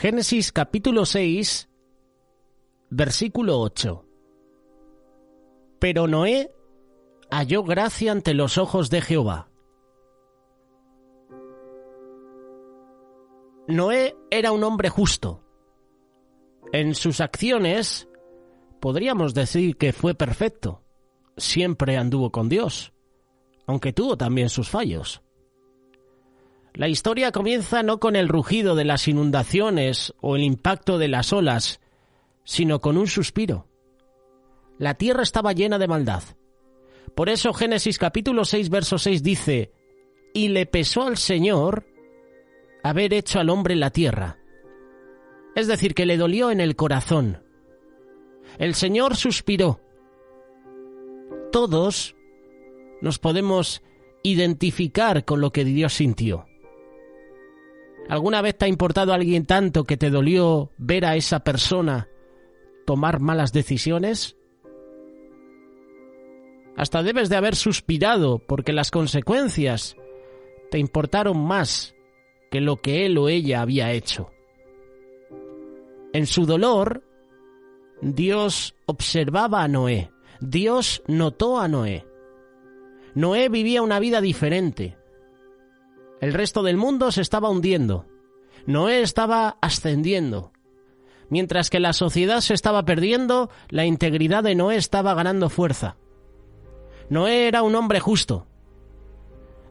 Génesis capítulo 6, versículo 8. Pero Noé halló gracia ante los ojos de Jehová. Noé era un hombre justo. En sus acciones podríamos decir que fue perfecto. Siempre anduvo con Dios, aunque tuvo también sus fallos. La historia comienza no con el rugido de las inundaciones o el impacto de las olas, sino con un suspiro. La tierra estaba llena de maldad. Por eso Génesis capítulo 6, verso 6 dice: «Y le pesó al Señor haber hecho al hombre en la tierra». Es decir, que le dolió en el corazón. El Señor suspiró. Todos nos podemos identificar con lo que Dios sintió. ¿Alguna vez te ha importado a alguien tanto que te dolió ver a esa persona tomar malas decisiones? Hasta debes de haber suspirado porque las consecuencias te importaron más que lo que él o ella había hecho. En su dolor, Dios observaba a Noé. Dios notó a Noé. Noé vivía una vida diferente. El resto del mundo se estaba hundiendo. Noé estaba ascendiendo. Mientras que la sociedad se estaba perdiendo, la integridad de Noé estaba ganando fuerza. Noé era un hombre justo.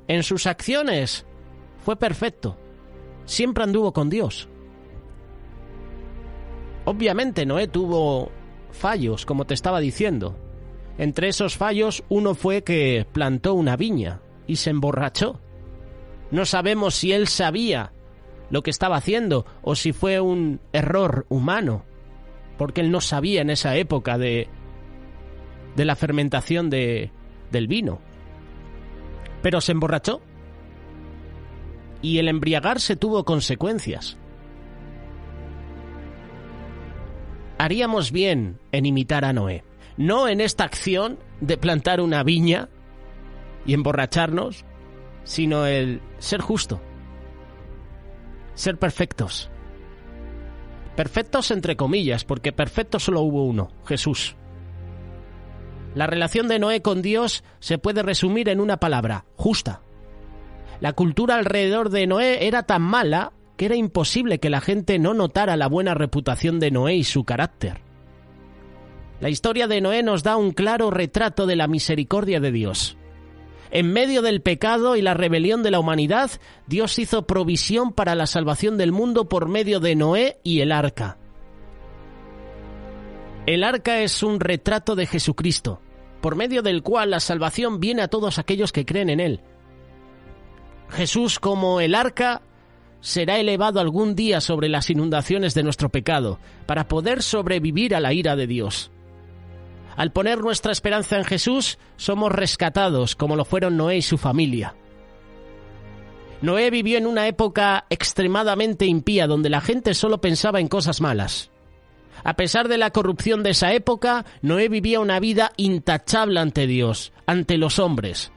En sus acciones fue perfecto. Siempre anduvo con Dios. Obviamente Noé tuvo fallos, como te estaba diciendo. Entre esos fallos, uno fue que plantó una viña y se emborrachó. No sabemos si él sabía lo que estaba haciendo o si fue un error humano, porque él no sabía en esa época de la fermentación del vino. Pero se emborrachó y el embriagarse tuvo consecuencias. Haríamos bien en imitar a Noé, no en esta acción de plantar una viña y emborracharnos, sino el ser justo, ser perfectos. Perfectos entre comillas, porque perfecto solo hubo uno, Jesús. La relación de Noé con Dios se puede resumir en una palabra: justa. La cultura alrededor de Noé era tan mala que era imposible que la gente no notara la buena reputación de Noé y su carácter. La historia de Noé nos da un claro retrato de la misericordia de Dios. En medio del pecado y la rebelión de la humanidad, Dios hizo provisión para la salvación del mundo por medio de Noé y el arca. El arca es un retrato de Jesucristo, por medio del cual la salvación viene a todos aquellos que creen en Él. Jesús, como el arca, será elevado algún día sobre las inundaciones de nuestro pecado, para poder sobrevivir a la ira de Dios. Al poner nuestra esperanza en Jesús, somos rescatados, como lo fueron Noé y su familia. Noé vivió en una época extremadamente impía, donde la gente solo pensaba en cosas malas. A pesar de la corrupción de esa época, Noé vivía una vida intachable ante Dios, ante los hombres.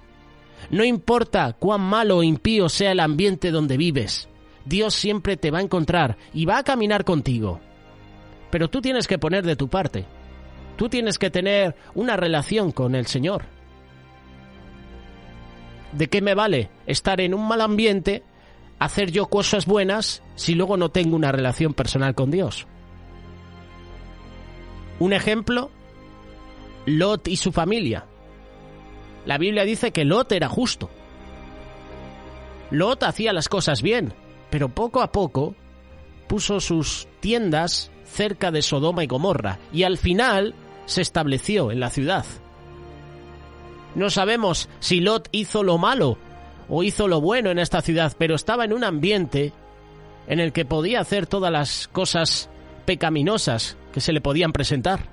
No importa cuán malo o impío sea el ambiente donde vives, Dios siempre te va a encontrar y va a caminar contigo. Pero tú tienes que poner de tu parte. Tú tienes que tener una relación con el Señor. ¿De qué me vale estar en un mal ambiente, hacer yo cosas buenas, si luego no tengo una relación personal con Dios? Un ejemplo, Lot y su familia. La Biblia dice que Lot era justo. Lot hacía las cosas bien, pero poco a poco puso sus tiendas cerca de Sodoma y Gomorra y al final se estableció en la ciudad. No sabemos si Lot hizo lo malo o hizo lo bueno en esta ciudad, pero estaba en un ambiente en el que podía hacer todas las cosas pecaminosas que se le podían presentar.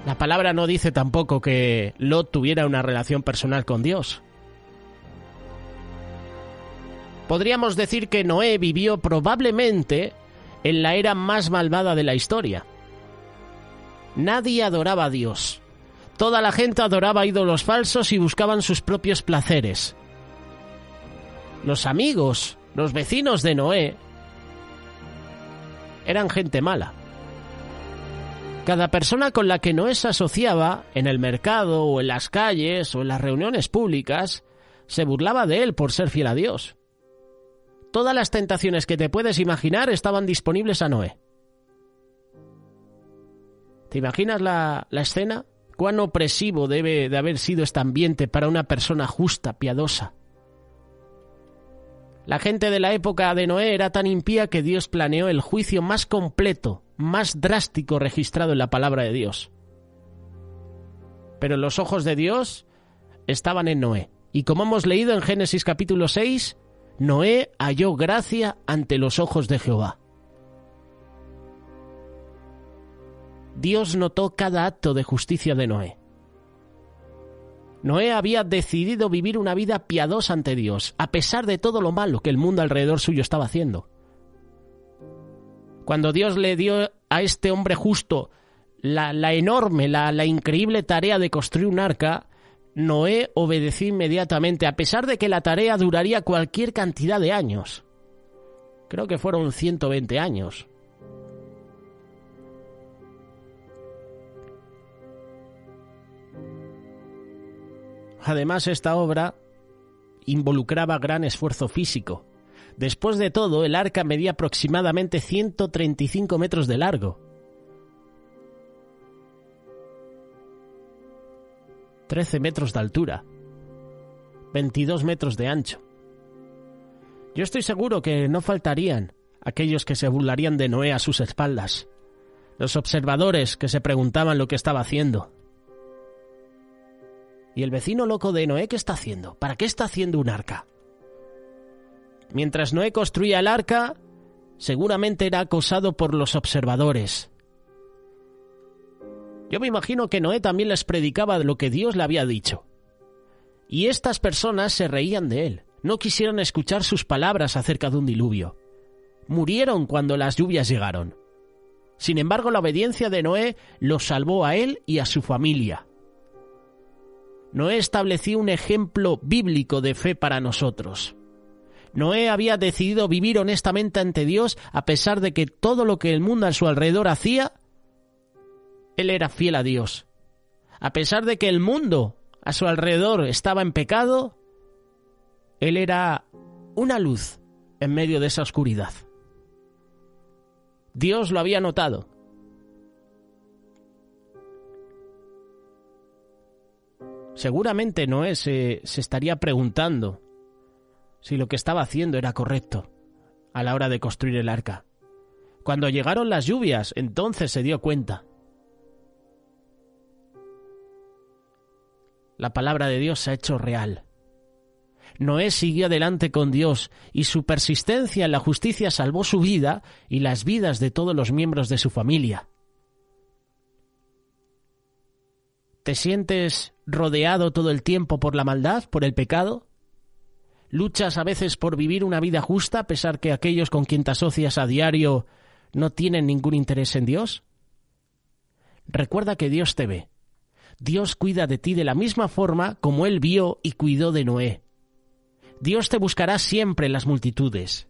La palabra no dice tampoco que Lot tuviera una relación personal con Dios. Podríamos decir que Noé vivió probablemente en la era más malvada de la historia. Nadie adoraba a Dios. Toda la gente adoraba ídolos falsos y buscaban sus propios placeres. Los amigos, los vecinos de Noé, eran gente mala. Cada persona con la que Noé se asociaba, en el mercado o en las calles o en las reuniones públicas, se burlaba de él por ser fiel a Dios. Todas las tentaciones que te puedes imaginar estaban disponibles a Noé. ¿Te imaginas la escena? ¿Cuán opresivo debe de haber sido este ambiente para una persona justa, piadosa? La gente de la época de Noé era tan impía que Dios planeó el juicio más completo, más drástico registrado en la palabra de Dios. Pero los ojos de Dios estaban en Noé. Y como hemos leído en Génesis capítulo 6, Noé halló gracia ante los ojos de Jehová. Dios notó cada acto de justicia de Noé. Noé había decidido vivir una vida piadosa ante Dios, a pesar de todo lo malo que el mundo alrededor suyo estaba haciendo. Cuando Dios le dio a este hombre justo la enorme, la increíble tarea de construir un arca, Noé obedeció inmediatamente, a pesar de que la tarea duraría cualquier cantidad de años. Creo que fueron 120 años. Además, esta obra involucraba gran esfuerzo físico. Después de todo, el arca medía aproximadamente 135 metros de largo. 13 metros de altura. 22 metros de ancho. Yo estoy seguro que no faltarían aquellos que se burlarían de Noé a sus espaldas. Los observadores que se preguntaban lo que estaba haciendo. ¿Y el vecino loco de Noé qué está haciendo? ¿Para qué está haciendo un arca? Mientras Noé construía el arca, seguramente era acosado por los observadores. Yo me imagino que Noé también les predicaba lo que Dios le había dicho. Y estas personas se reían de él. No quisieron escuchar sus palabras acerca de un diluvio. Murieron cuando las lluvias llegaron. Sin embargo, la obediencia de Noé lo salvó a él y a su familia. Noé estableció un ejemplo bíblico de fe para nosotros. Noé había decidido vivir honestamente ante Dios a pesar de que todo lo que el mundo a su alrededor hacía, él era fiel a Dios. A pesar de que el mundo a su alrededor estaba en pecado, él era una luz en medio de esa oscuridad. Dios lo había notado. Seguramente Noé se estaría preguntando si lo que estaba haciendo era correcto a la hora de construir el arca. Cuando llegaron las lluvias, entonces se dio cuenta. La palabra de Dios se ha hecho real. Noé siguió adelante con Dios y su persistencia en la justicia salvó su vida y las vidas de todos los miembros de su familia. ¿Te sientes rodeado todo el tiempo por la maldad, por el pecado? ¿Luchas a veces por vivir una vida justa a pesar que aquellos con quien te asocias a diario no tienen ningún interés en Dios? Recuerda que Dios te ve. Dios cuida de ti de la misma forma como Él vio y cuidó de Noé. Dios te buscará siempre en las multitudes.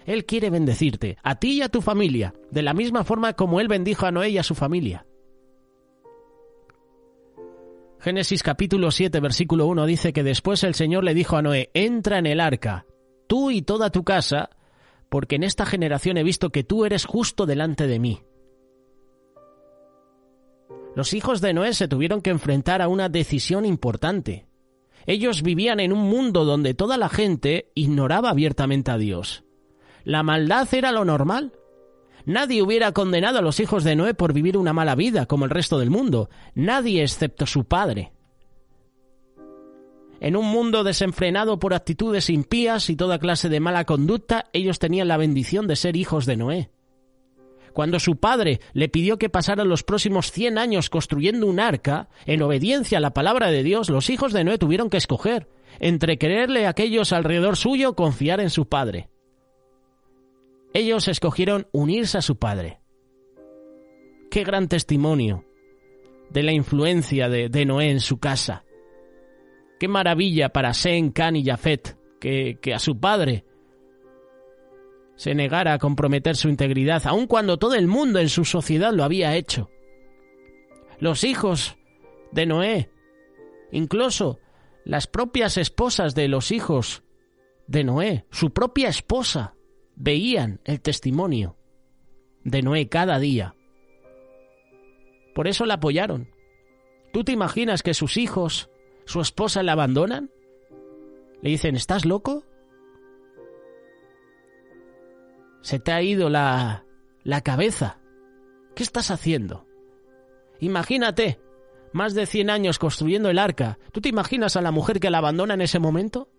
Él quiere bendecirte, a ti y a tu familia, de la misma forma como Él bendijo a Noé y a su familia. Génesis capítulo 7, versículo 1 dice que después el Señor le dijo a Noé: entra en el arca, tú y toda tu casa, porque en esta generación he visto que tú eres justo delante de mí. Los hijos de Noé se tuvieron que enfrentar a una decisión importante. Ellos vivían en un mundo donde toda la gente ignoraba abiertamente a Dios. La maldad era lo normal. Nadie hubiera condenado a los hijos de Noé por vivir una mala vida como el resto del mundo. Nadie excepto su padre. En un mundo desenfrenado por actitudes impías y toda clase de mala conducta, ellos tenían la bendición de ser hijos de Noé. Cuando su padre le pidió que pasara los próximos 100 años construyendo un arca, en obediencia a la palabra de Dios, los hijos de Noé tuvieron que escoger entre creerle a aquellos alrededor suyo o confiar en su padre. Ellos escogieron unirse a su padre. Qué gran testimonio de la influencia de Noé en su casa. Qué maravilla para Sem, Can y Jafet que a su padre se negara a comprometer su integridad, aun cuando todo el mundo en su sociedad lo había hecho. Los hijos de Noé, incluso las propias esposas de los hijos de Noé, su propia esposa, veían el testimonio de Noé cada día. Por eso la apoyaron. ¿Tú te imaginas que sus hijos, su esposa, la abandonan? Le dicen, ¿estás loco? Se te ha ido la cabeza. ¿Qué estás haciendo? Imagínate, más de 100 años construyendo el arca. ¿Tú te imaginas a la mujer que la abandona en ese momento?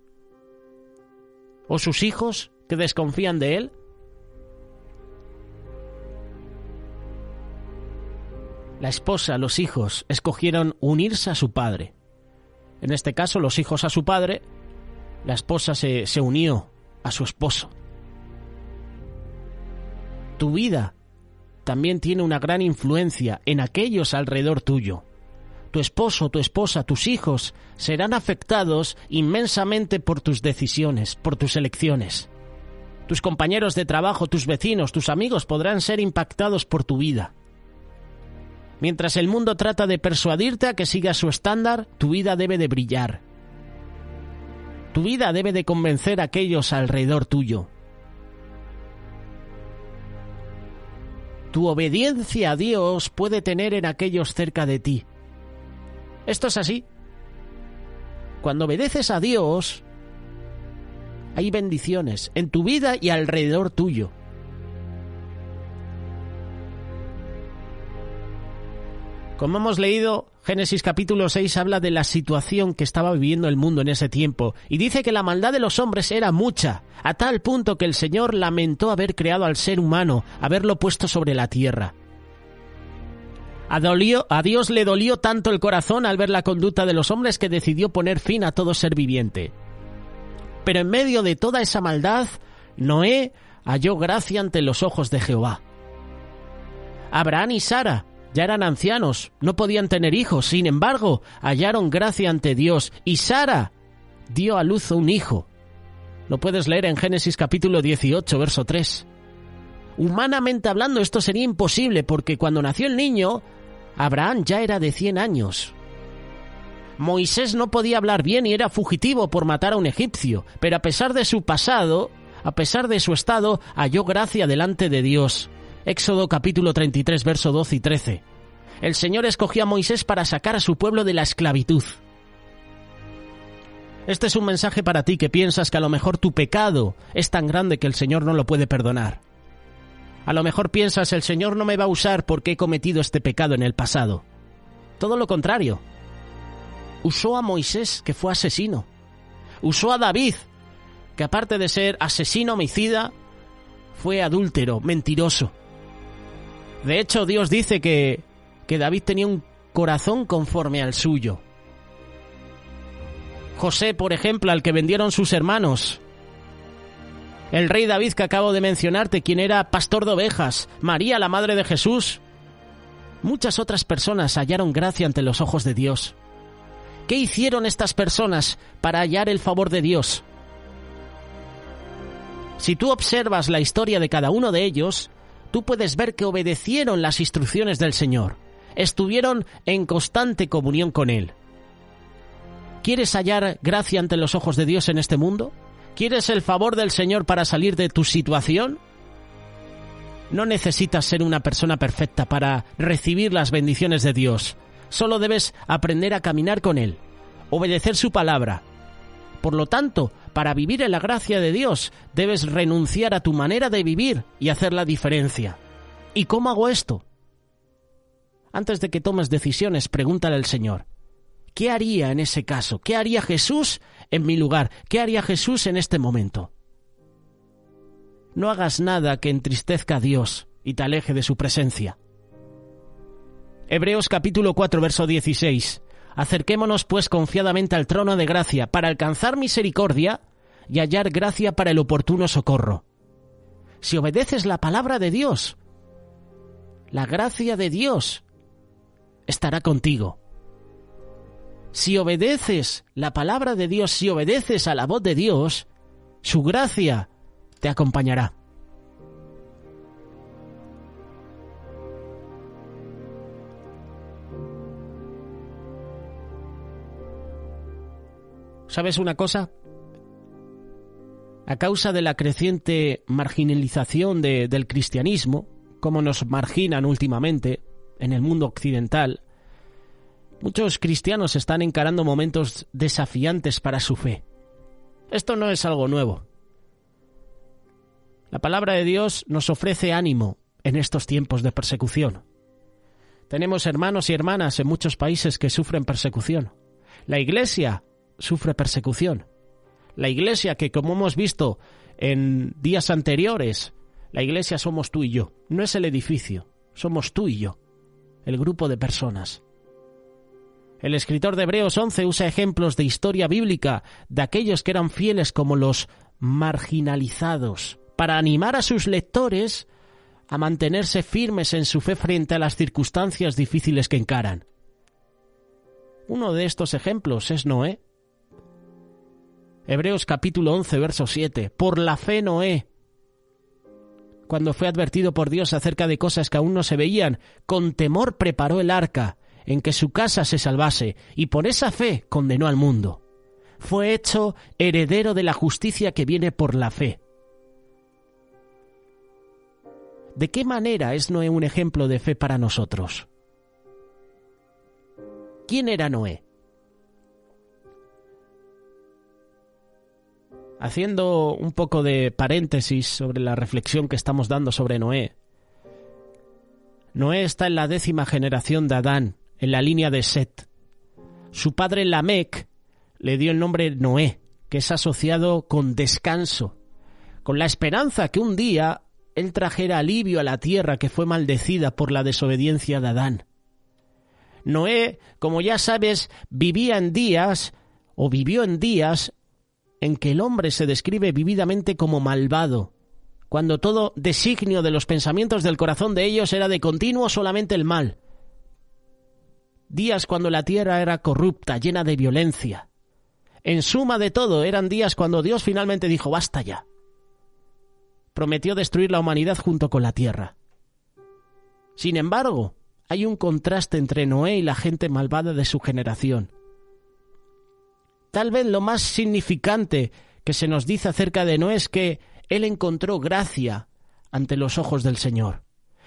¿O sus hijos que desconfían de él? La esposa, los hijos, escogieron unirse a su padre. En este caso, los hijos a su padre, la esposa se unió a su esposo. Tu vida también tiene una gran influencia en aquellos alrededor tuyo. Tu esposo, tu esposa, tus hijos serán afectados inmensamente por tus decisiones, por tus elecciones. Tus compañeros de trabajo, tus vecinos, tus amigos podrán ser impactados por tu vida. Mientras el mundo trata de persuadirte a que sigas su estándar, tu vida debe de brillar. Tu vida debe de convencer a aquellos alrededor tuyo. Tu obediencia a Dios puede tener en aquellos cerca de ti. Esto es así. Cuando obedeces a Dios, hay bendiciones en tu vida y alrededor tuyo. Como hemos leído, Génesis capítulo 6 habla de la situación que estaba viviendo el mundo en ese tiempo, y dice que la maldad de los hombres era mucha, a tal punto que el Señor lamentó haber creado al ser humano, haberlo puesto sobre la tierra. A Dios le dolió tanto el corazón al ver la conducta de los hombres que decidió poner fin a todo ser viviente. Pero en medio de toda esa maldad, Noé halló gracia ante los ojos de Jehová. Abraham y Sara ya eran ancianos, no podían tener hijos, sin embargo, hallaron gracia ante Dios, y Sara dio a luz un hijo. Lo puedes leer en Génesis capítulo 18, verso 3. Humanamente hablando, esto sería imposible, porque cuando nació el niño, Abraham ya era de 100 años. Moisés no podía hablar bien y era fugitivo por matar a un egipcio, pero a pesar de su pasado, a pesar de su estado, halló gracia delante de Dios. Éxodo capítulo 33, verso 12 y 13. El Señor escogió a Moisés para sacar a su pueblo de la esclavitud. Este es un mensaje para ti que piensas que a lo mejor tu pecado es tan grande que el Señor no lo puede perdonar. A lo mejor piensas, el Señor no me va a usar porque he cometido este pecado en el pasado. Todo lo contrario. Usó a Moisés, que fue asesino. Usó a David, que aparte de ser asesino homicida, fue adúltero, mentiroso. De hecho, Dios dice que David tenía un corazón conforme al suyo. José, por ejemplo, al que vendieron sus hermanos. El rey David que acabo de mencionarte, quien era pastor de ovejas. María, la madre de Jesús. Muchas otras personas hallaron gracia ante los ojos de Dios. ¿Qué hicieron estas personas para hallar el favor de Dios? Si tú observas la historia de cada uno de ellos, tú puedes ver que obedecieron las instrucciones del Señor. Estuvieron en constante comunión con Él. ¿Quieres hallar gracia ante los ojos de Dios en este mundo? ¿Quieres el favor del Señor para salir de tu situación? No necesitas ser una persona perfecta para recibir las bendiciones de Dios. Solo debes aprender a caminar con Él, obedecer su palabra. Por lo tanto, para vivir en la gracia de Dios, debes renunciar a tu manera de vivir y hacer la diferencia. ¿Y cómo hago esto? Antes de que tomes decisiones, pregúntale al Señor, ¿qué haría en ese caso? ¿Qué haría Jesús en mi lugar? ¿Qué haría Jesús en este momento? No hagas nada que entristezca a Dios y te aleje de su presencia. Hebreos capítulo 4, verso 16. Acerquémonos pues confiadamente al trono de gracia para alcanzar misericordia y hallar gracia para el oportuno socorro. Si obedeces la palabra de Dios, la gracia de Dios estará contigo. Si obedeces la palabra de Dios, si obedeces a la voz de Dios, su gracia te acompañará. ¿Sabes una cosa? A causa de la creciente marginalización del cristianismo, como nos marginan últimamente en el mundo occidental, muchos cristianos están encarando momentos desafiantes para su fe. Esto no es algo nuevo. La palabra de Dios nos ofrece ánimo en estos tiempos de persecución. Tenemos hermanos y hermanas en muchos países que sufren persecución. La Iglesia sufre persecución. La Iglesia que, como hemos visto en días anteriores, la Iglesia somos tú y yo. No es el edificio, somos tú y yo, el grupo de personas. El escritor de Hebreos 11 usa ejemplos de historia bíblica de aquellos que eran fieles como los marginalizados, para animar a sus lectores a mantenerse firmes en su fe frente a las circunstancias difíciles que encaran. Uno de estos ejemplos es Noé. Hebreos capítulo 11, verso 7. Por la fe Noé, cuando fue advertido por Dios acerca de cosas que aún no se veían, con temor preparó el arca en que su casa se salvase, y por esa fe condenó al mundo. Fue hecho heredero de la justicia que viene por la fe. ¿De qué manera es Noé un ejemplo de fe para nosotros? ¿Quién era Noé? Haciendo un poco de paréntesis sobre la reflexión que estamos dando sobre Noé. Noé está en la 10ª generación de Adán, en la línea de Set. Su padre Lamec le dio el nombre Noé, que es asociado con descanso, con la esperanza que un día él trajera alivio a la tierra que fue maldecida por la desobediencia de Adán. Noé, como ya sabes, vivió en días en que el hombre se describe vividamente como malvado, cuando todo designio de los pensamientos del corazón de ellos era de continuo solamente el mal. Días cuando la tierra era corrupta, llena de violencia. En suma de todo, eran días cuando Dios finalmente dijo, basta ya. Prometió destruir la humanidad junto con la tierra. Sin embargo, hay un contraste entre Noé y la gente malvada de su generación. Tal vez lo más significante que se nos dice acerca de Noé es que él encontró gracia ante los ojos del Señor.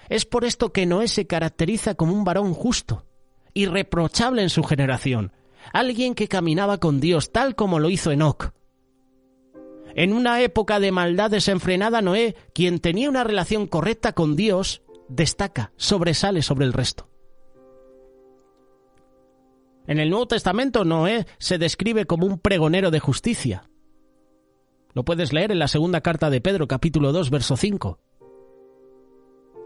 Es por esto que Noé se caracteriza como un varón justo, irreprochable en su generación, alguien que caminaba con Dios tal como lo hizo Enoc. En una época de maldad desenfrenada, Noé, quien tenía una relación correcta con Dios, destaca, sobresale sobre el resto. En el Nuevo Testamento, Noé se describe como un pregonero de justicia. Lo puedes leer en la 2ª carta de Pedro, capítulo 2, verso 5.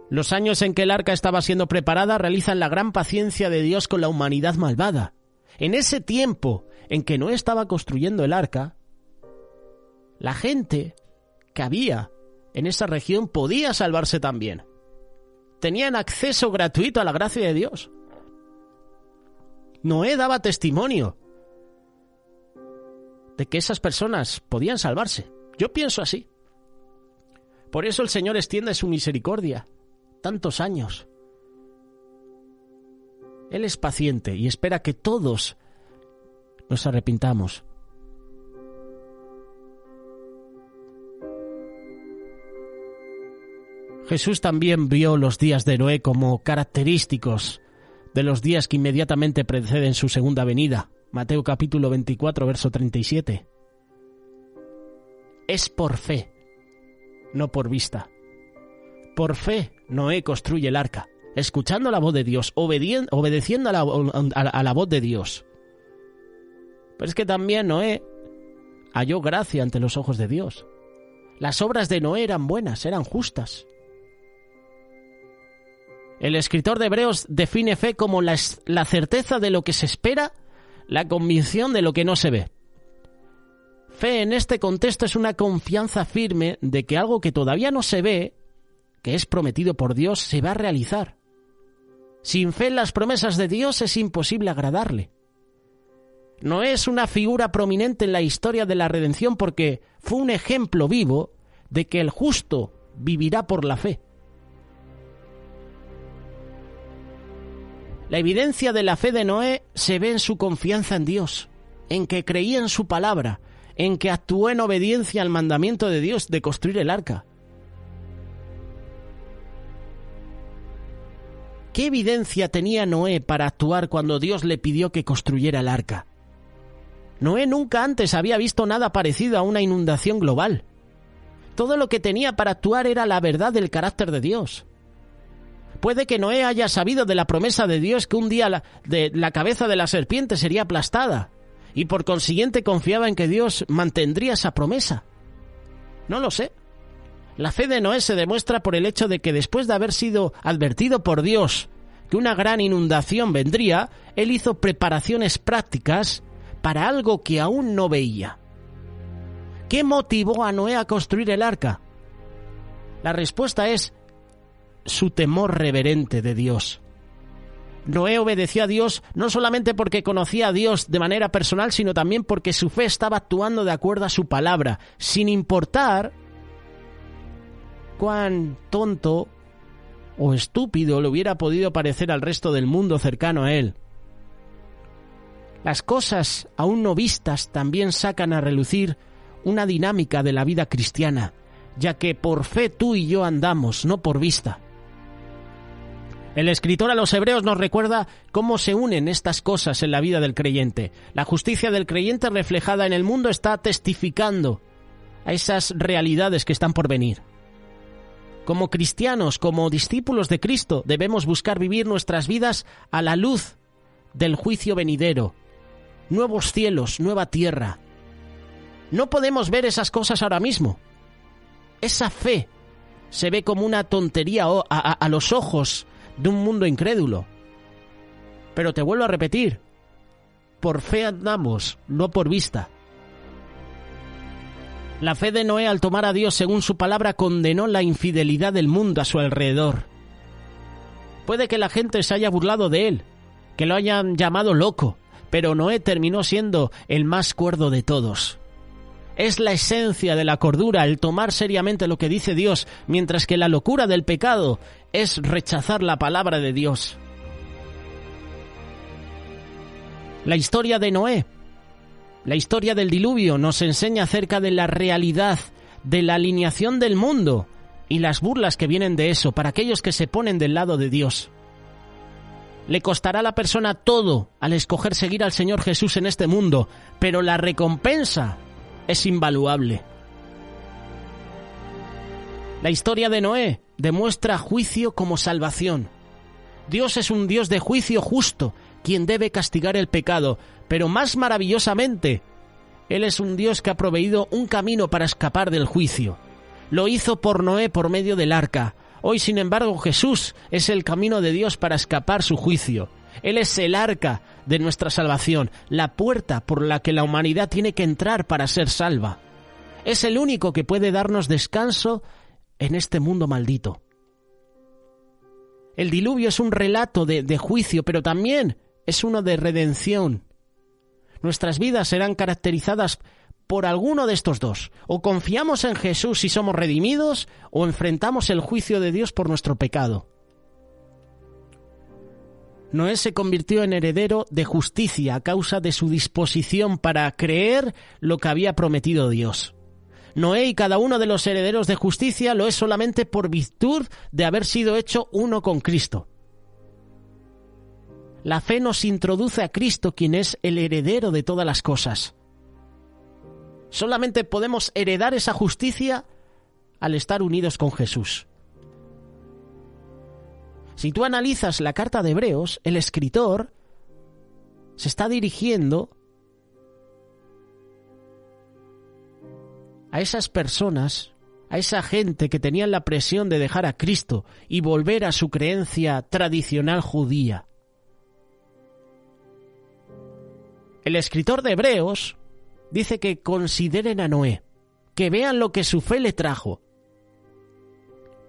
Los años en que el arca estaba siendo preparada realizan la gran paciencia de Dios con la humanidad malvada. En ese tiempo en que Noé estaba construyendo el arca, la gente que había en esa región podía salvarse también. Tenían acceso gratuito a la gracia de Dios. Noé daba testimonio de que esas personas podían salvarse. Yo pienso así. Por eso el Señor extiende su misericordia tantos años. Él es paciente y espera que todos nos arrepintamos. Jesús también vio los días de Noé como característicos de los días que inmediatamente preceden su segunda venida. Mateo capítulo 24, verso 37. Es por fe, no por vista. Por fe, Noé construye el arca, escuchando la voz de Dios, obedeciendo a la voz de Dios. Pero es que también Noé halló gracia ante los ojos de Dios. Las obras de Noé eran buenas, eran justas. El escritor de Hebreos define fe como la certeza de lo que se espera, la convicción de lo que no se ve. Fe en este contexto es una confianza firme de que algo que todavía no se ve, que es prometido por Dios, se va a realizar. Sin fe en las promesas de Dios es imposible agradarle. Noé es una figura prominente en la historia de la redención porque fue un ejemplo vivo de que el justo vivirá por la fe. La evidencia de la fe de Noé se ve en su confianza en Dios. en que creía en su palabra, en que actuó en obediencia al mandamiento de Dios de construir el arca. ¿Qué evidencia tenía Noé para actuar cuando Dios le pidió que construyera el arca? Noé nunca antes había visto nada parecido a una inundación global. Todo lo que tenía para actuar era la verdad del carácter de Dios. Puede que Noé haya sabido de la promesa de Dios que un día la cabeza de la serpiente sería aplastada, y por consiguiente confiaba en que Dios mantendría esa promesa. No lo sé. La fe de Noé se demuestra por el hecho de que después de haber sido advertido por Dios que una gran inundación vendría, él hizo preparaciones prácticas para algo que aún no veía. ¿Qué motivó a Noé a construir el arca? La respuesta es su temor reverente de Dios. Noé obedeció a Dios no solamente porque conocía a Dios de manera personal, sino también porque su fe estaba actuando de acuerdo a su palabra, sin importar cuán tonto o estúpido le hubiera podido parecer al resto del mundo cercano a él. Las cosas aún no vistas también sacan a relucir una dinámica de la vida cristiana, ya que por fe tú y yo andamos, no por vista. El escritor a los Hebreos nos recuerda cómo se unen estas cosas en la vida del creyente. La justicia del creyente reflejada en el mundo está testificando a esas realidades que están por venir. Como cristianos, como discípulos de Cristo, debemos buscar vivir nuestras vidas a la luz del juicio venidero. Nuevos cielos, nueva tierra. No podemos ver esas cosas ahora mismo. Esa fe se ve como una tontería a los ojos de un mundo incrédulo. Pero te vuelvo a repetir, por fe andamos, no por vista. La fe de Noé al tomar a Dios según su palabra condenó la infidelidad del mundo a su alrededor. Puede que la gente se haya burlado de él, que lo hayan llamado loco, pero Noé terminó siendo el más cuerdo de todos. Es la esencia de la cordura el tomar seriamente lo que dice Dios, mientras que la locura del pecado es rechazar la palabra de Dios. La historia de Noé, la historia del diluvio, nos enseña acerca de la realidad de la alineación del mundo y las burlas que vienen de eso para aquellos que se ponen del lado de Dios. Le costará a la persona todo al escoger seguir al Señor Jesús en este mundo, pero la recompensa es invaluable. La historia de Noé demuestra juicio como salvación. Dios es un Dios de juicio justo, quien debe castigar el pecado, pero más maravillosamente, Él es un Dios que ha proveído un camino para escapar del juicio. Lo hizo por Noé por medio del arca. Hoy, sin embargo, Jesús es el camino de Dios para escapar su juicio. Él es el arca de nuestra salvación, la puerta por la que la humanidad tiene que entrar para ser salva. Es el único que puede darnos descanso en este mundo maldito. El diluvio es un relato de juicio, pero también es uno de redención. Nuestras vidas serán caracterizadas por alguno de estos dos. O confiamos en Jesús y somos redimidos, o enfrentamos el juicio de Dios por nuestro pecado. Noé se convirtió en heredero de justicia a causa de su disposición para creer lo que había prometido Dios. Noé y cada uno de los herederos de justicia lo es solamente por virtud de haber sido hecho uno con Cristo. La fe nos introduce a Cristo, quien es el heredero de todas las cosas. Solamente podemos heredar esa justicia al estar unidos con Jesús. Si tú analizas la carta de Hebreos, el escritor se está dirigiendo a esas personas, a esa gente que tenían la presión de dejar a Cristo y volver a su creencia tradicional judía. El escritor de Hebreos dice que consideren a Noé, que vean lo que su fe le trajo.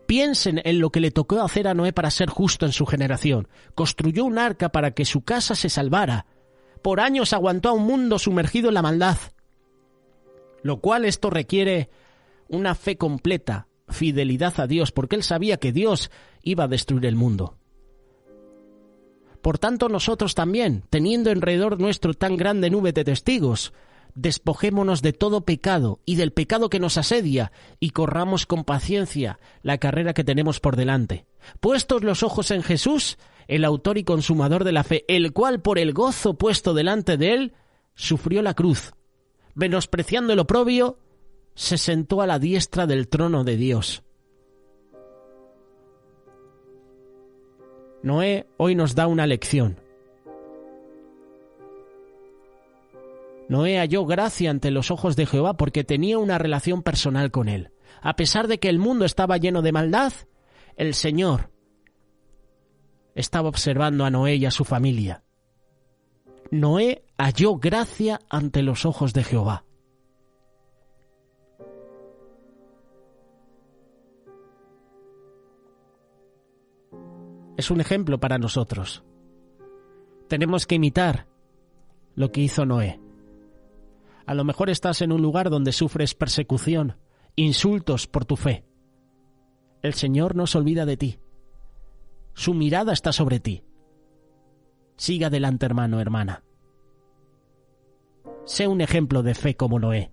Piensen en lo que le tocó hacer a Noé para ser justo en su generación. Construyó un arca para que su casa se salvara. Por años aguantó a un mundo sumergido en la maldad. Lo cual esto requiere una fe completa, fidelidad a Dios, porque él sabía que Dios iba a destruir el mundo. Por tanto, nosotros también, teniendo alrededor nuestro tan grande nube de testigos, despojémonos de todo pecado y del pecado que nos asedia, y corramos con paciencia la carrera que tenemos por delante. Puestos los ojos en Jesús, el autor y consumador de la fe, el cual por el gozo puesto delante de él, sufrió la cruz. Menospreciando el oprobio, se sentó a la diestra del trono de Dios. Noé hoy nos da una lección. Noé halló gracia ante los ojos de Jehová porque tenía una relación personal con él. A pesar de que el mundo estaba lleno de maldad, el Señor estaba observando a Noé y a su familia. Noé halló gracia ante los ojos de Jehová. Es un ejemplo para nosotros. Tenemos que imitar lo que hizo Noé. A lo mejor estás en un lugar donde sufres persecución, insultos por tu fe. El Señor no se olvida de ti. Su mirada está sobre ti. Siga adelante, hermano, hermana. Sé un ejemplo de fe como Noé.